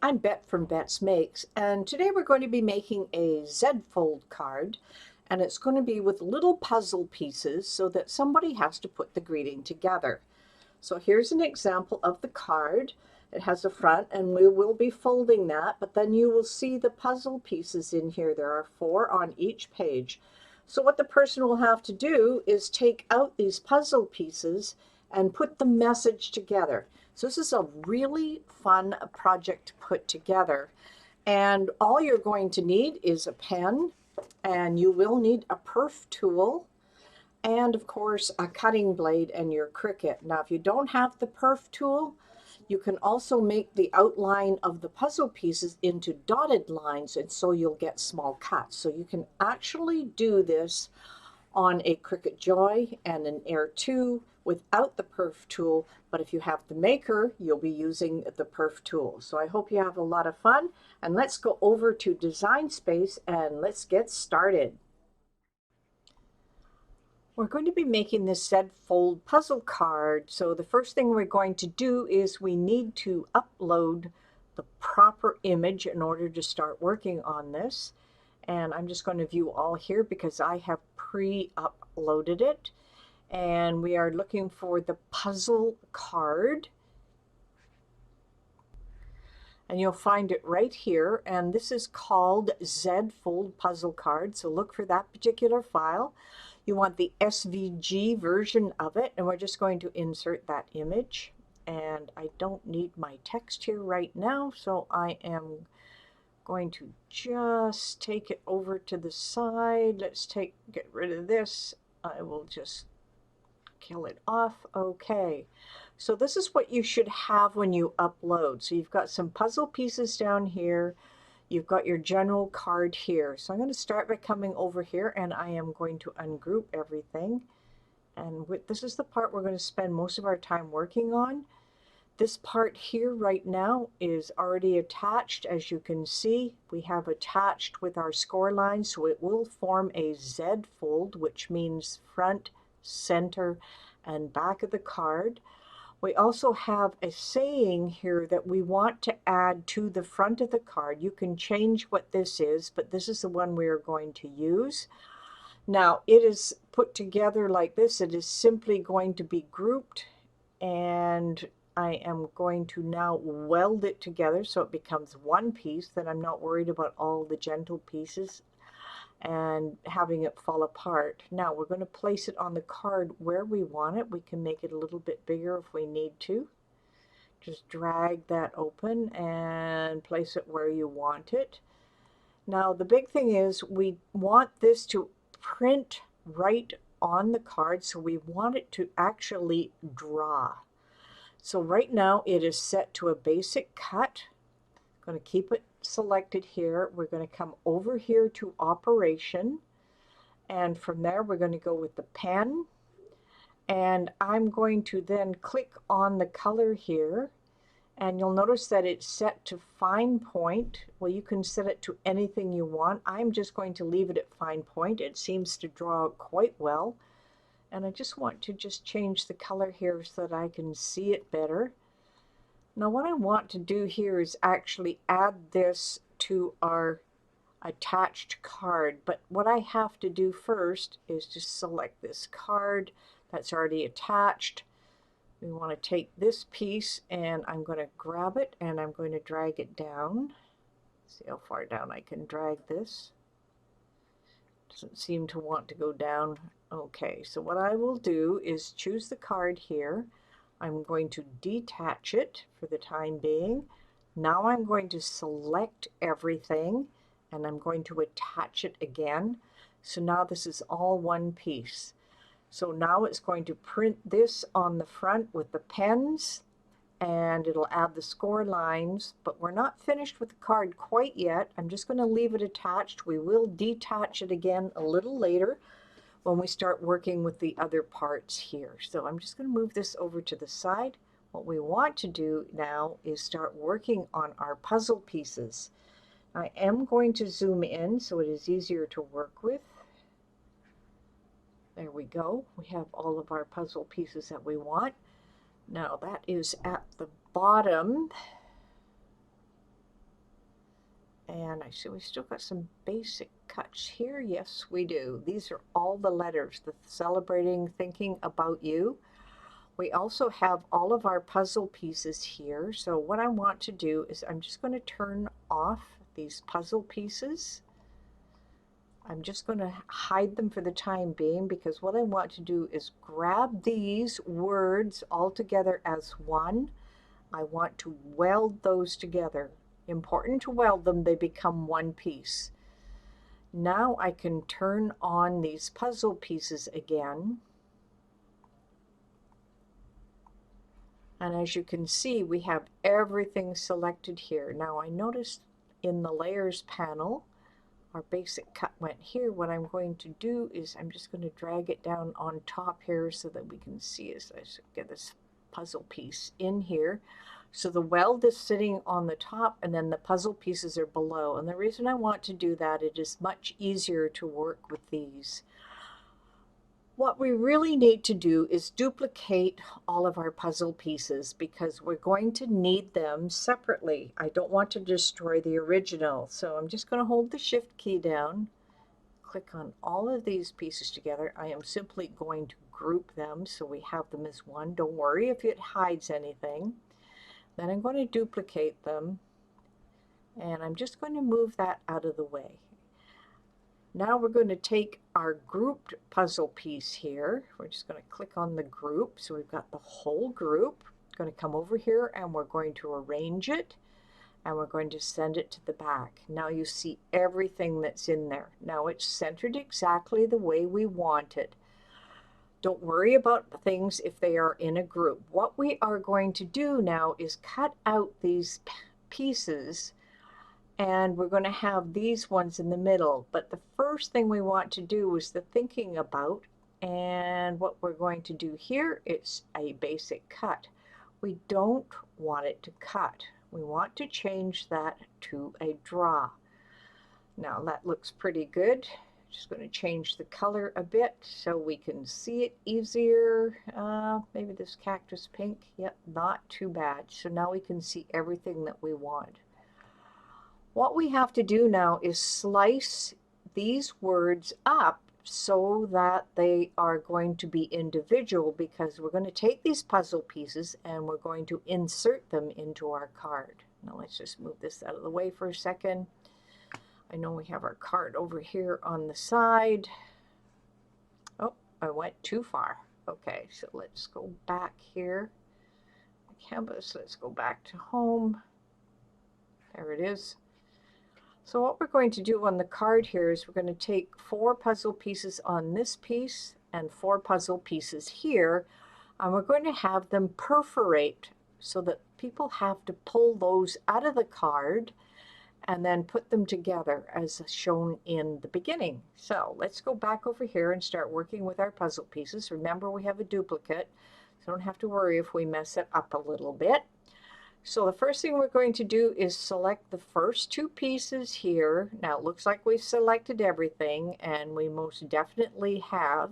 I'm Bet from Bet's Makes, and today we're going to be making a Z-fold card, and it's going to be with little puzzle pieces so that somebody has to put the greeting together. So here's an example of the card. It has a front, and we will be folding that, but then you will see the puzzle pieces in here. There are 4 on each page. So what the person will have to do is take out these puzzle pieces and put the message together. So this is a really fun project to put together. And all you're going to need is a pen, and you will need a perf tool, and of course a cutting blade and your Cricut. Now if you don't have the perf tool, you can also make the outline of the puzzle pieces into dotted lines, and so you'll get small cuts. So you can actually do this on a Cricut Joy and an Air 2 without the perf tool, but if you have the maker, you'll be using the perf tool. So I hope you have a lot of fun, and let's go over to Design Space and let's get started. We're going to be making this Z-fold puzzle card. So the first thing we're going to do is we need to upload the proper image in order to start working on this. And I'm just going to view all here because I have pre-uploaded it. And we are looking for the puzzle card. And you'll find it right here. And this is called Z-fold puzzle card. So look for that particular file. You want the SVG version of it, and we're just going to insert that image. And I don't need my text here right now, so I am going to just take it over to the side. Let's get rid of this. I will just kill it off. Okay, so this is what you should have when you upload. So you've got some puzzle pieces down here. You've got your general card here. So I'm going to start by coming over here, and I am going to ungroup everything. And this is the part we're going to spend most of our time working on. This part here right now is already attached. As you can see, we have attached with our score line, so it will form a Z fold, which means front, center, and back of the card. We also have a saying here that we want to add to the front of the card. You can change what this is, but this is the one we are going to use. Now, it is put together like this. It is simply going to be grouped, and I am going to now weld it together so it becomes one piece. Then I'm not worried about all the gentle pieces and having it fall apart. Now we're going to place it on the card where we want it. We can make it a little bit bigger if we need to. Just drag that open and place it where you want it. Now the big thing is we want this to print right on the card, so we want it to actually draw. So right now it is set to a basic cut. I'm going to keep it selected here. We're going to come over here to operation, and from there we're going to go with the pen, and I'm going to then click on the color here, and you'll notice that it's set to fine point. Well, you can set it to anything you want. I'm just going to leave it at fine point. It seems to draw quite well, and I just want to change the color here so that I can see it better. Now what I want to do here is actually add this to our attached card, but what I have to do first is to select this card that's already attached. We want to take this piece, and I'm going to grab it and I'm going to drag it down. See how far down I can drag this. Doesn't seem to want to go down. Okay, so what I will do is choose the card here. I'm going to detach it for the time being. Now I'm going to select everything, and I'm going to attach it again. So now this is all one piece. So now it's going to print this on the front with the pens, and it'll add the score lines, but we're not finished with the card quite yet. I'm just going to leave it attached. We will detach it again a little later when we start working with the other parts here. So I'm just going to move this over to the side. What we want to do now is start working on our puzzle pieces. I am going to zoom in so it is easier to work with. There we go. We have all of our puzzle pieces that we want. Now that is at the bottom. And I see we still got some basic cuts here. Yes, we do. These are all the letters, the celebrating, thinking about you. We also have all of our puzzle pieces here. So what I want to do is I'm just going to turn off these puzzle pieces. I'm just going to hide them for the time being, because what I want to do is grab these words all together as one. I want to weld those together. Important to weld them, they become one piece. Now I can turn on these puzzle pieces again. And as you can see, we have everything selected here. Now I noticed in the layers panel, our basic cut went here. What I'm going to do is I'm just going to drag it down on top here so that we can see as I get this puzzle piece in here. So the weld is sitting on the top and then the puzzle pieces are below. And the reason I want to do that, it is much easier to work with these. What we really need to do is duplicate all of our puzzle pieces because we're going to need them separately. I don't want to destroy the original. So I'm just going to hold the Shift key down, click on all of these pieces together. I am simply going to group them so we have them as one. Don't worry if it hides anything. Then I'm going to duplicate them, and I'm just going to move that out of the way. Now we're going to take our grouped puzzle piece here. We're just going to click on the group. So we've got the whole group. Going to come over here and we're going to arrange it, and we're going to send it to the back. Now you see everything that's in there. Now it's centered exactly the way we want it. Don't worry about things if they are in a group. What we are going to do now is cut out these pieces, and we're going to have these ones in the middle. But the first thing we want to do is the thinking about, and what we're going to do here, it's a basic cut. We don't want it to cut. We want to change that to a draw. Now that looks pretty good. Just going to change the color a bit so we can see it easier. Maybe this cactus pink. Yep, not too bad. So now we can see everything that we want. What we have to do now is slice these words up so that they are going to be individual, because we're going to take these puzzle pieces and we're going to insert them into our card. Now let's just move this out of the way for a second. I know we have our card over here on the side. Oh, I went too far. Okay, so let's go back here. Canvas, let's go back to home. There it is. So what we're going to do on the card here is we're going to take 4 puzzle pieces on this piece and 4 puzzle pieces here, and we're going to have them perforate so that people have to pull those out of the card and then put them together as shown in the beginning. So let's go back over here and start working with our puzzle pieces. Remember, we have a duplicate, so don't have to worry if we mess it up a little bit. So the first thing we're going to do is select the first 2 pieces here. Now it looks like we've selected everything, and we most definitely have.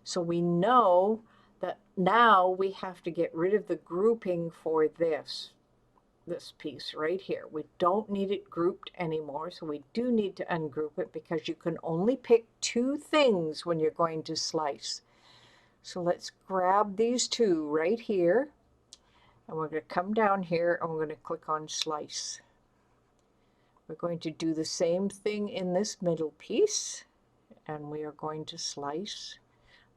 So we know that now we have to get rid of the grouping for this piece right here. We don't need it grouped anymore, so we do need to ungroup it because you can only pick 2 things when you're going to slice. So let's grab these 2 right here. And we're going to come down here and we're going to click on slice. We're going to do the same thing in this middle piece, and we are going to slice.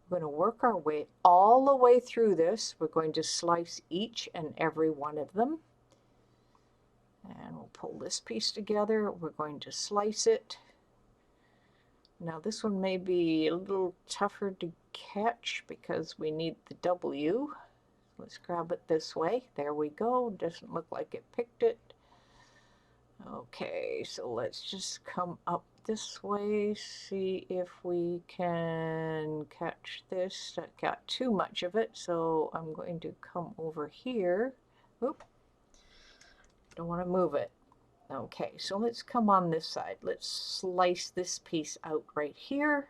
We're going to work our way all the way through this. We're going to slice each and every one of them. And we'll pull this piece together. We're going to slice it. Now this one may be a little tougher to catch because we need the W. Let's grab it this way. There we go. Doesn't look like it picked it. Okay, so let's just come up this way, see if we can catch this. That got too much of it, so I'm going to come over here. Oop. Don't want to move it. Okay, so let's come on this side. Let's slice this piece out right here.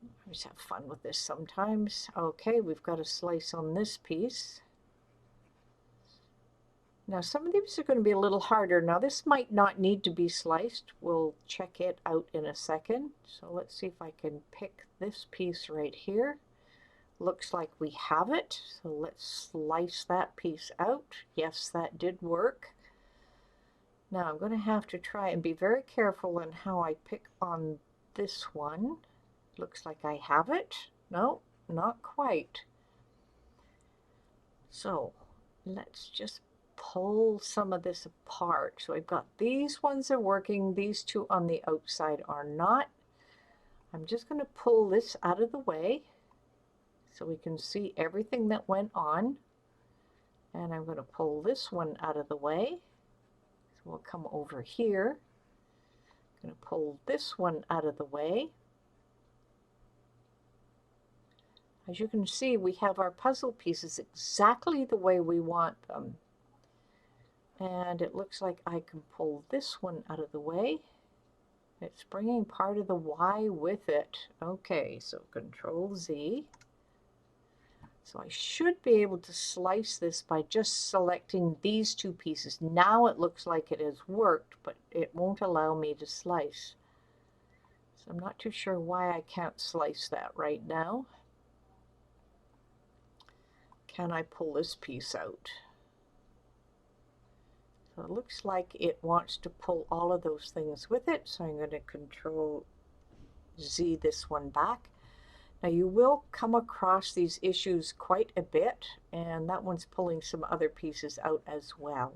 I just have fun with this sometimes. Okay, we've got a slice on this piece. Now some of these are going to be a little harder. Now this might not need to be sliced. We'll check it out in a second. So let's see if I can pick this piece right here. Looks like we have it. So let's slice that piece out. Yes, that did work. Now I'm going to have to try and be very careful in how I pick on this one. Looks like I have it. No, not quite. So let's just pull some of this apart. So I've got these ones are working, these two on the outside are not. I'm just going to pull this out of the way so we can see everything that went on. And I'm going to pull this one out of the way. So we'll come over here. I'm going to pull this one out of the way. As you can see, we have our puzzle pieces exactly the way we want them. And it looks like I can pull this one out of the way. It's bringing part of the Y with it. Okay, so Control Z. So I should be able to slice this by just selecting these two pieces. Now it looks like it has worked, but it won't allow me to slice. So I'm not too sure why I can't slice that right now. Can I pull this piece out? So it looks like it wants to pull all of those things with it. So I'm going to Control Z this one back. Now you will come across these issues quite a bit, and that one's pulling some other pieces out as well.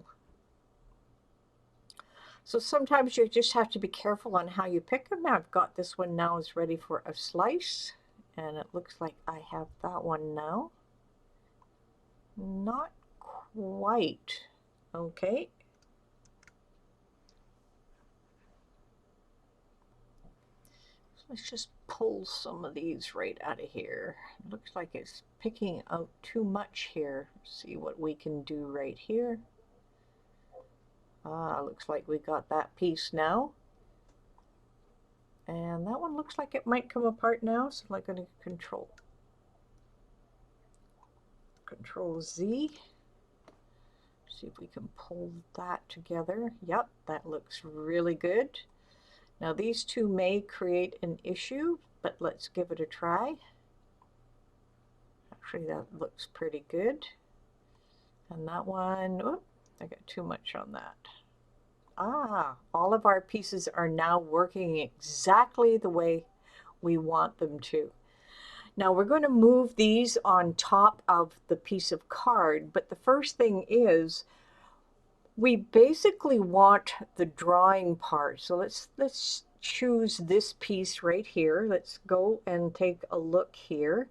So sometimes you just have to be careful on how you pick them. I've got this one now is ready for a slice, and it looks like I have that one now. Not quite. Okay. So let's just pull some of these right out of here. It looks like it's picking out too much here. See what we can do right here. Looks like we got that piece now. And that one looks like it might come apart now, so I'm going to Control Z. See if we can pull that together. Yep, that looks really good. Now these two may create an issue, but let's give it a try. Actually, that looks pretty good. And that one, oh, I got too much on that. All of our pieces are now working exactly the way we want them to. Now we're going to move these on top of the piece of card, but the first thing is we basically want the drawing part. So let's choose this piece right here. Let's go and take a look here.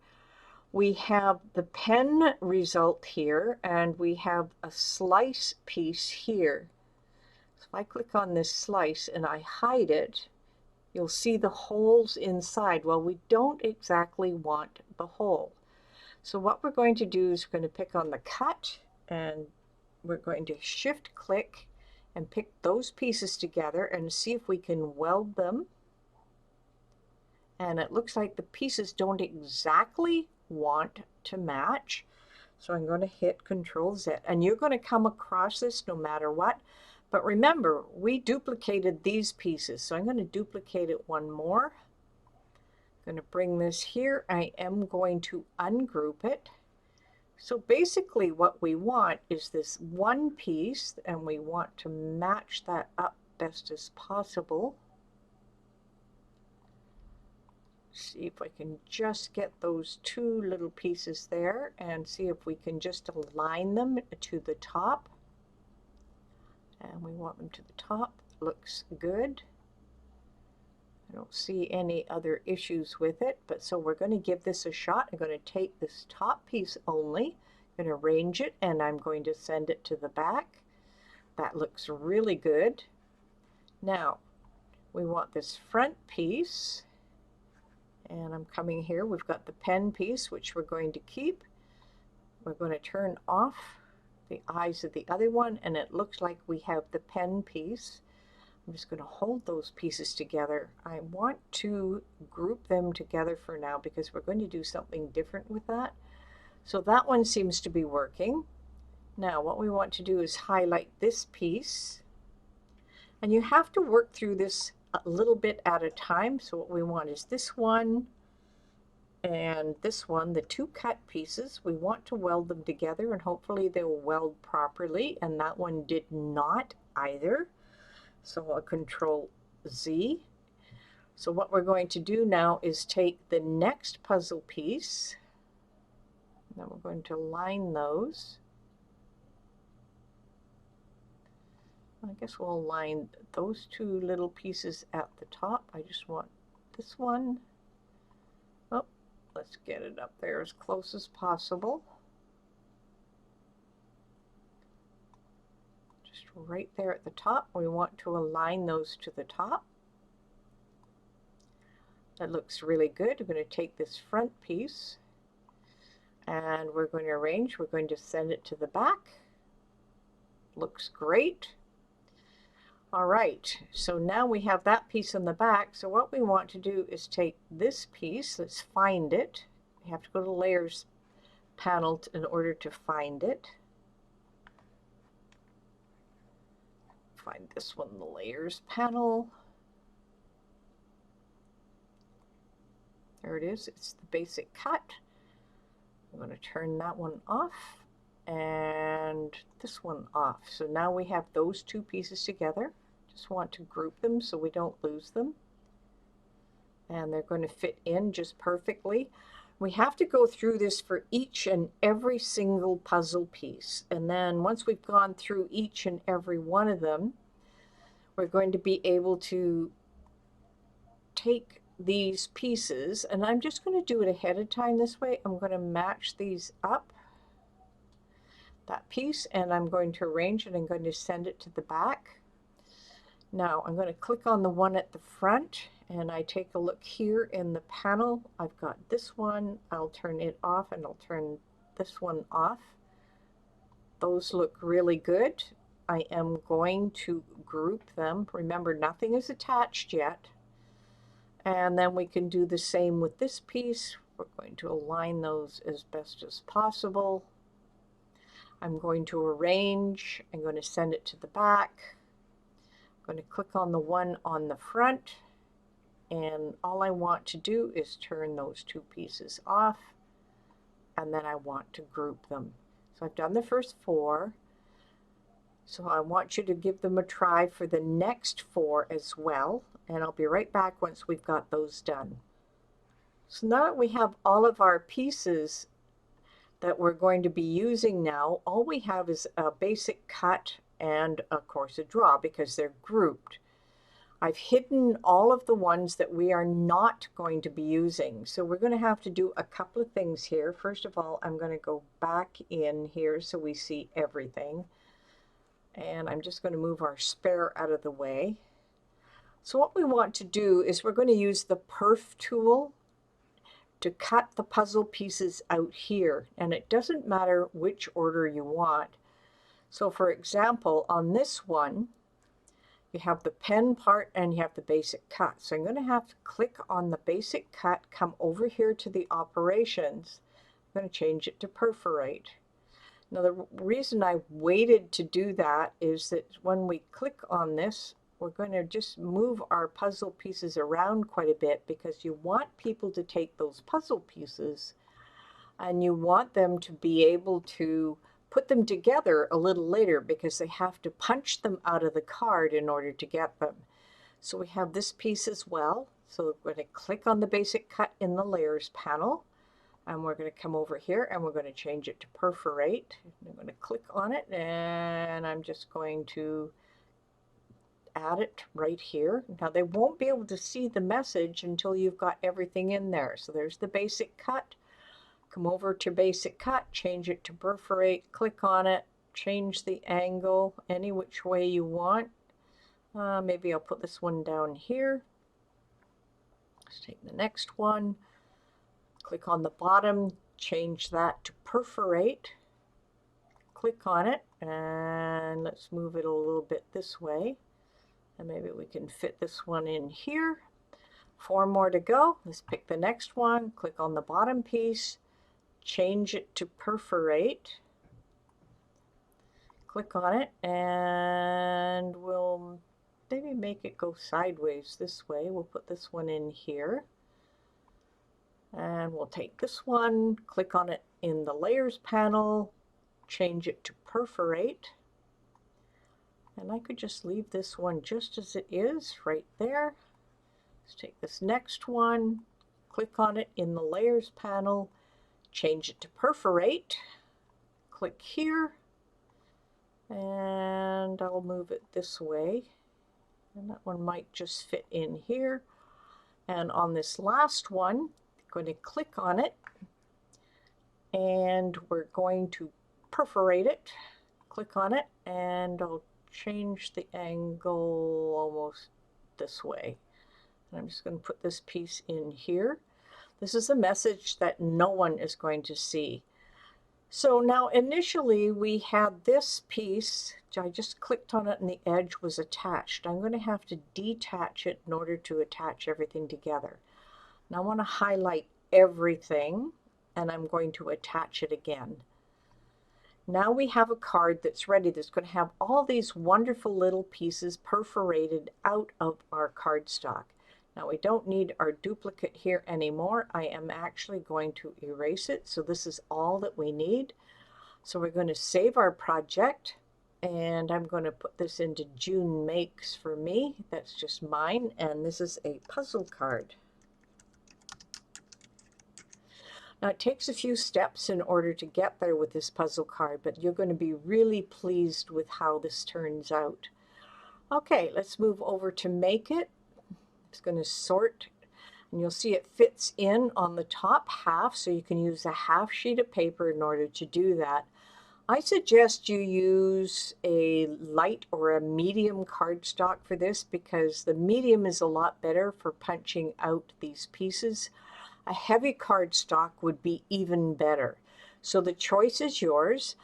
We have the pen result here, and we have a slice piece here. So if I click on this slice and I hide it, you'll see the holes inside. Well, we don't exactly want the hole. So what we're going to do is we're going to pick on the cut, and we're going to shift click and pick those pieces together and see if we can weld them. And it looks like the pieces don't exactly want to match. So I'm going to hit Control Z, and you're going to come across this no matter what. But remember, we duplicated these pieces, so I'm going to duplicate it one more. I'm going to bring this here. I am going to ungroup it. So basically what we want is this one piece, and we want to match that up best as possible. See if I can just get those two little pieces there, and see if we can just align them to the top. And we want them to the top. Looks good. I don't see any other issues with it, but so we're going to give this a shot. I'm going to take this top piece only, I'm going to arrange it, and I'm going to send it to the back. That looks really good. Now we want this front piece, and I'm coming here. We've got the pen piece, which we're going to keep. We're going to turn off the eyes of the other one, and it looks like we have the pen piece. I'm just going to hold those pieces together. I want to group them together for now because we're going to do something different with that. So that one seems to be working. Now what we want to do is highlight this piece, and you have to work through this a little bit at a time. So what we want is this one and this one, the two cut pieces. We want to weld them together, and hopefully they'll weld properly, and that one did not either. So I'll Control Z. So what we're going to do now is take the next puzzle piece, and then we're going to line those. I guess we'll line those two little pieces at the top. I just want this one. Oh, let's get it up there as close as possible. Just right there at the top. We want to align those to the top. That looks really good. We're going to take this front piece and we're going to arrange. We're going to send it to the back. Looks great. All right, so now we have that piece on the back. So what we want to do is take this piece, let's find it. We have to go to Layers panel in order to find it. Find this one, the Layers panel. There it is, it's the basic cut. I'm going to turn that one off and this one off. So now we have those two pieces together. Just want to group them so we don't lose them. And they're going to fit in just perfectly. We have to go through this for each and every single puzzle piece. And then once we've gone through each and every one of them, we're going to be able to take these pieces, and I'm just going to do it ahead of time this way. I'm going to match these up, that piece, and I'm going to arrange it. I'm going to send it to the back. Now I'm going to click on the one at the front, and I take a look here in the panel. I've got this one. I'll turn it off, and I'll turn this one off. Those look really good. I am going to group them. Remember, nothing is attached yet. And then we can do the same with this piece. We're going to align those as best as possible. I'm going to arrange. I'm going to send it to the back. I'm going to click on the one on the front. And all I want to do is turn those two pieces off. And then I want to group them. So I've done the first four. So I want you to give them a try for the next four as well. And I'll be right back once we've got those done. So now that we have all of our pieces that we're going to be using now, all we have is a basic cut and of course a draw because they're grouped. I've hidden all of the ones that we are not going to be using. So we're going to have to do a couple of things here. First of all, I'm going to go back in here so we see everything. And I'm just going to move our spare out of the way. So what we want to do is we're going to use the perf tool to cut the puzzle pieces out here. And it doesn't matter which order you want. So for example, on this one, you have the pen part and you have the basic cut. So I'm going to have to click on the basic cut, come over here to the operations. I'm going to change it to perforate. Now the reason I waited to do that is that when we click on this, we're going to just move our puzzle pieces around quite a bit because you want people to take those puzzle pieces and you want them to be able to put them together a little later because they have to punch them out of the card in order to get them. So we have this piece as well. So we're going to click on the basic cut in the layers panel. And we're going to come over here and we're going to change it to perforate. I'm going to click on it and I'm just going to add it right here. Now they won't be able to see the message until you've got everything in there. So there's the basic cut. Come over to basic cut, change it to perforate, click on it, change the angle any which way you want. Maybe I'll put this one down here. Let's take the next one. Click on the bottom, change that to perforate. Click on it and let's move it a little bit this way. And maybe we can fit this one in here. 4 more to go. Let's pick the next one. Click on the bottom piece. Change it to perforate. click on it, and we'll maybe make it go sideways this way. We'll put this one in here. And we'll take this one, click on it in the Layers panel, change it to Perforate. And I could just leave this one just as it is right there. Let's take this next one, click on it in the Layers panel, change it to Perforate, click here, and I'll move it this way. And that one might just fit in here. And on this last one, going to click on it, and we're going to perforate it. Click on it, and I'll change the angle almost this way. And I'm just going to put this piece in here. This is a message that no one is going to see. So now initially we had this piece, I just clicked on it and the edge was attached. I'm going to have to detach it in order to attach everything together. Now I want to highlight everything, and I'm going to attach it again. Now we have a card that's ready, that's going to have all these wonderful little pieces perforated out of our cardstock. Now we don't need our duplicate here anymore. I am actually going to erase it, so this is all that we need. So we're going to save our project, and I'm going to put this into June Makes for me. That's just mine, and this is a puzzle card. Now it takes a few steps in order to get there with this puzzle card, but you're going to be really pleased with how this turns out. Okay, let's move over to Make It. It's going to sort, and you'll see it fits in on the top half, so you can use a half sheet of paper in order to do that. I suggest you use a light or a medium cardstock for this, because the medium is a lot better for punching out these pieces. A heavy cardstock would be even better. So the choice is yours.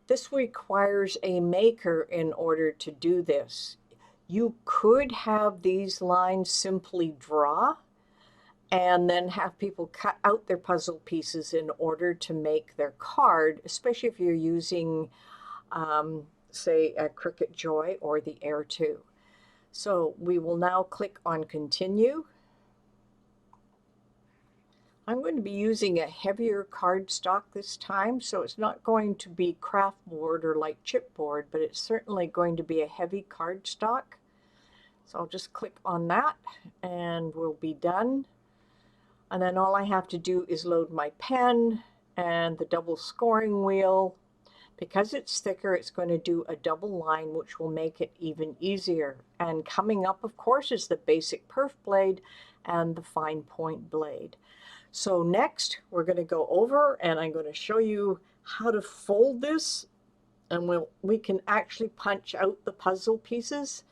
This requires a maker in order to do this. You could have these lines simply draw and then have people cut out their puzzle pieces in order to make their card, especially if you're using, say, a Cricut Joy or the Air 2. So we will now click on Continue. I'm going to be using a heavier cardstock this time, so it's not going to be craft board or like chipboard, but it's certainly going to be a heavy cardstock. So I'll just click on that and we'll be done. And then all I have to do is load my pen and the double scoring wheel. Because it's thicker, it's going to do a double line, which will make it even easier. And coming up, of course, is the basic perf blade and the fine point blade. So next, we're going to go over and I'm going to show you how to fold this, and we can actually punch out the puzzle pieces,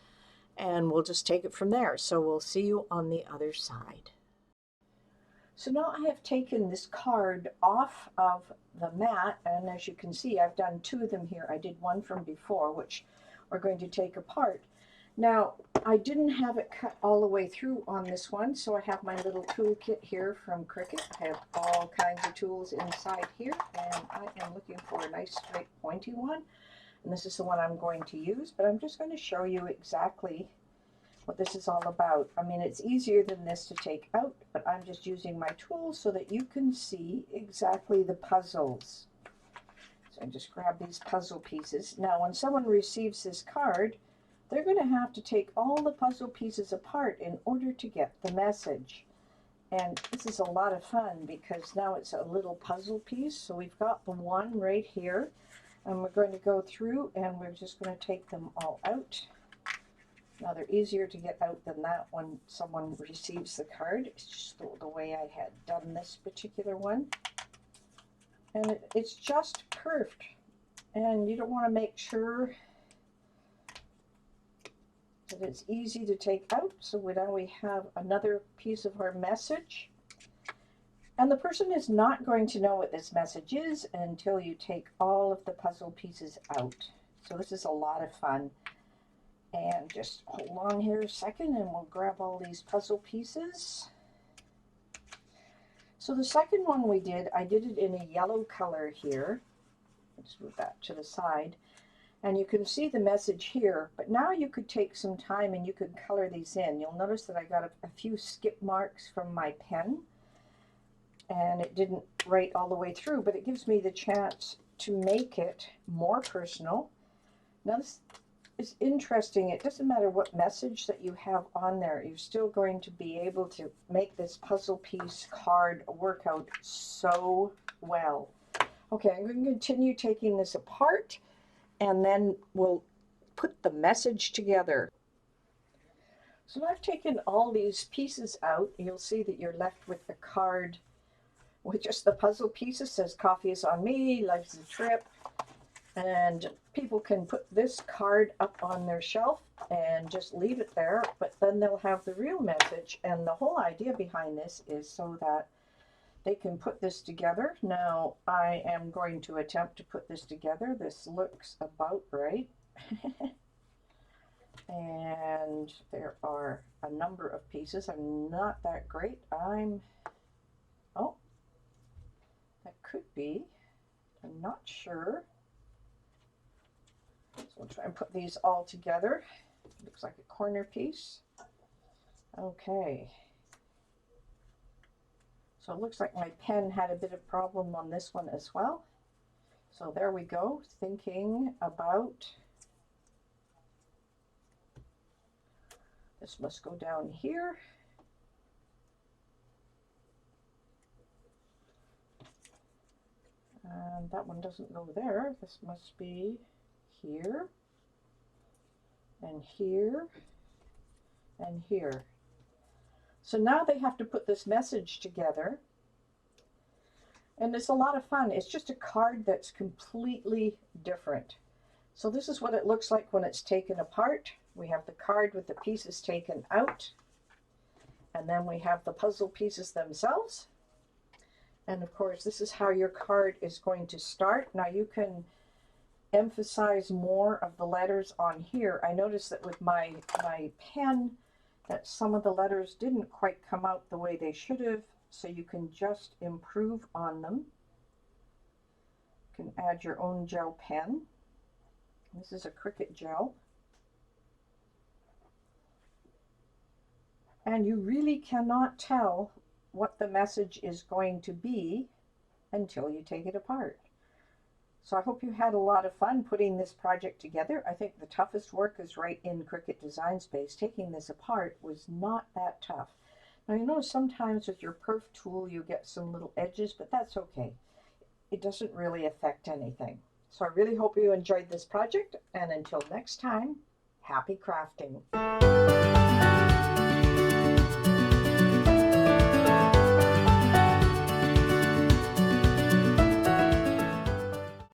and we'll just take it from there. So we'll see you on the other side. So now I have taken this card off of the mat, and as you can see, I've done two of them here. I did one from before, which we're going to take apart. Now, I didn't have it cut all the way through on this one, so I have my little toolkit here from Cricut. I have all kinds of tools inside here, and I am looking for a nice straight pointy one. And this is the one I'm going to use, but I'm just going to show you exactly what this is all about. I mean, it's easier than this to take out, but I'm just using my tools so that you can see exactly the puzzles. So I just grab these puzzle pieces. Now, when someone receives this card, they're going to have to take all the puzzle pieces apart in order to get the message. And this is a lot of fun because now it's a little puzzle piece. So we've got the one right here, and we're going to go through and we're just going to take them all out. Now they're easier to get out than that when someone receives the card. It's just the way I had done this particular one. And it's just curved. And you don't want to make sure that it's easy to take out. So now we have another piece of our message. And the person is not going to know what this message is until you take all of the puzzle pieces out. So this is a lot of fun. And just hold on here a second and we'll grab all these puzzle pieces. So the second one I did it in a yellow color here. Let's move that to the side. And you can see the message here, but now you could take some time and you could color these in. You'll notice that I got a few skip marks from my pen, and it didn't write all the way through, but it gives me the chance to make it more personal. Now this is interesting. It doesn't matter what message that you have on there, you're still going to be able to make this puzzle piece card work out so well. Okay, I'm going to continue taking this apart, and then we'll put the message together. So I've taken all these pieces out. You'll see that you're left with the card with just the puzzle pieces. It says coffee is on me, life's a trip, and people can put this card up on their shelf and just leave it there, but then they'll have the real message. And the whole idea behind this is so that they can put this together. Now I am going to attempt to put this together. This looks about right. And there are a number of pieces. I'm not that great. Oh, that could be. I'm not sure. So we'll try and put these all together. Looks like a corner piece. Okay. So it looks like my pen had a bit of problem on this one as well. So there we go, thinking about, this must go down here. And that one doesn't go there. This must be here, and here, and here. So now they have to put this message together, and it's a lot of fun. It's just a card that's completely different. So this is what it looks like when it's taken apart. We have the card with the pieces taken out, and then we have the puzzle pieces themselves. And of course, this is how your card is going to start. Now you can emphasize more of the letters on here. I noticed that with my pen, that some of the letters didn't quite come out the way they should have, so you can just improve on them. You can add your own gel pen. This is a Cricut gel. And you really cannot tell what the message is going to be until you take it apart. So I hope you had a lot of fun putting this project together. I think the toughest work is right in Cricut Design Space. Taking this apart was not that tough. Now you know sometimes with your perf tool you get some little edges, but that's okay. It doesn't really affect anything. So I really hope you enjoyed this project, and until next time, happy crafting.